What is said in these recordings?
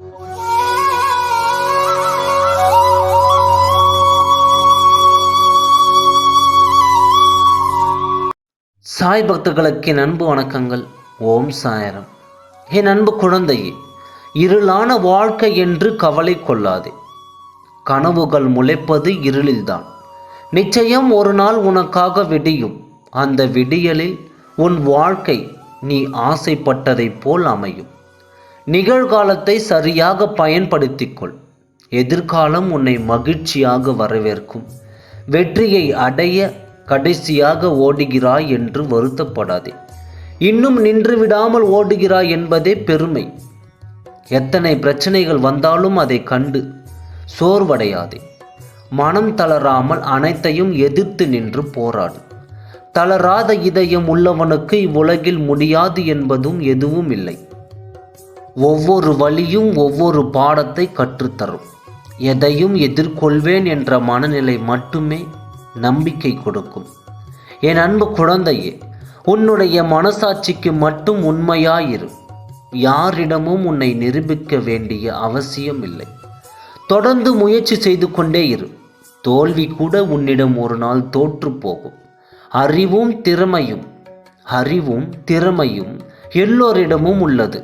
சாய் பக்தர்களுக்கு என் அன்பு வணக்கங்கள். ஓம் சாயரம். என் அன்பு குழந்தையே, இருளான வாழ்க்கை என்று கவலை கொள்ளாதே. கனவுகள் முளைப்பது இருளில்தான். நிச்சயம் ஒரு நாள் உனக்காக விடியும். அந்த விடியலில் உன் வாழ்க்கை நீ ஆசைப்பட்டதைப் போல் அமையும். நிகழ்காலத்தை சரியாக பயன்படுத்திக்கொள். எதிர்காலம் உன்னை மகிழ்ச்சியாக வரவேற்கும். வெற்றியை அடைய கடைசியாக ஓடுகிறாய் என்று வருத்தப்படாதே. இன்னும் நின்று விடாமல் ஓடுகிறாய் என்பதே பெருமை. எத்தனை பிரச்சனைகள் வந்தாலும் அதை கண்டு சோர்வடையாதே. மனம் தளராமல் அனைத்தையும் எதிர்த்து நின்று போராடு. தளராத இதயம் உள்ளவனுக்கு இவ்வுலகில் முடியாது என்பதும் எதுவும் இல்லை. ஒவ்வொரு வழியும் ஒவ்வொரு பாடத்தை கற்றுத்தரும். எதையும் எதிர்கொள்வேன் என்ற மனநிலை மட்டுமே நம்பிக்கை கொடுக்கும். என் அன்பு குழந்தையே, உன்னுடைய மனசாட்சிக்கு மட்டும் உண்மையாயிரு. யாரிடமும் உன்னை நிரூபிக்க வேண்டிய அவசியம் இல்லை. தொடர்ந்து முயற்சி செய்து கொண்டே இரு. தோல்வி கூட உன்னிடம் ஒரு நாள் தோற்று போகும். அறிவும் திறமையும் எல்லோரிடமும் உள்ளது.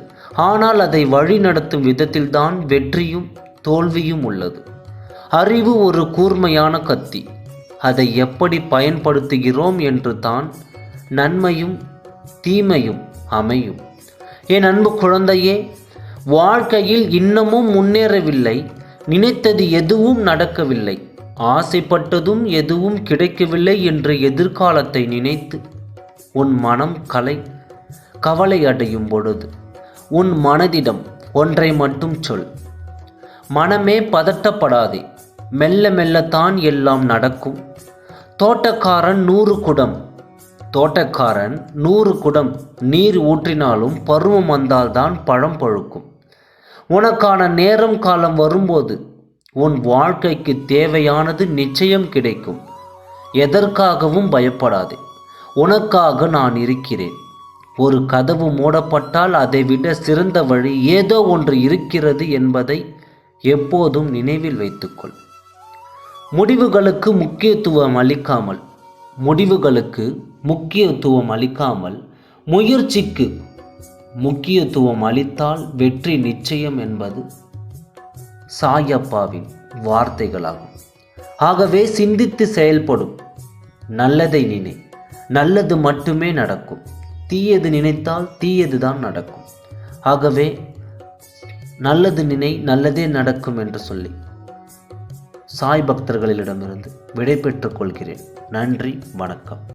ஆனால் அதை வழிநடத்தும் விதத்தில்தான் வெற்றியும் தோல்வியும் உள்ளது. அறிவு ஒரு கூர்மையான கத்தி. அதை எப்படி பயன்படுத்துகிறோம் என்று தான் நன்மையும் தீமையும் அமையும். என் அன்பு குழந்தையே, வாழ்க்கையில் இன்னமும் முன்னேறவில்லை. நினைத்தது எதுவும் நடக்கவில்லை. ஆசைப்பட்டதும் எதுவும் கிடைக்கவில்லை என்ற எதிர்காலத்தை நினைத்து உன் மனம் கவலை அடையும் பொழுது உன் மனதிடம் ஒன்றை மட்டும் சொல். மனமே பதட்டப்படாதே. மெல்ல மெல்லத்தான் எல்லாம் நடக்கும். தோட்டக்காரன் 100 குடம் நீர் ஊற்றினாலும் பருவம் வந்தால்தான் பழம் பழுக்கும். உனக்கான நேரம் காலம் வரும்போது உன் வாழ்க்கைக்கு தேவையானது நிச்சயம் கிடைக்கும். எதற்காகவும் பயப்படாதே. உனக்காக நான் இருக்கிறேன். ஒரு கதவு மூடப்பட்டால் அதைவிட சிறந்த வழி ஏதோ ஒன்று இருக்கிறது என்பதை எப்போதும் நினைவில் வைத்துக்கொள். முடிவுகளுக்கு முக்கியத்துவம் அளிக்காமல் முயற்சிக்கு முக்கியத்துவம் அளித்தால் வெற்றி நிச்சயம் என்பது சாயப்பாவின் வார்த்தைகளாகும். ஆகவே சிந்தித்து செயல்படும். நல்லதை நினை, நல்லது மட்டுமே நடக்கும். தீயது நினைத்தால் தீயதுதான் நடக்கும். ஆகவே நல்லது நினை, நல்லதே நடக்கும் என்று சொல்லி சாய் பக்தர்களிடமிருந்து விடை பெற்றுக் கொள்கிறேன். நன்றி, வணக்கம்.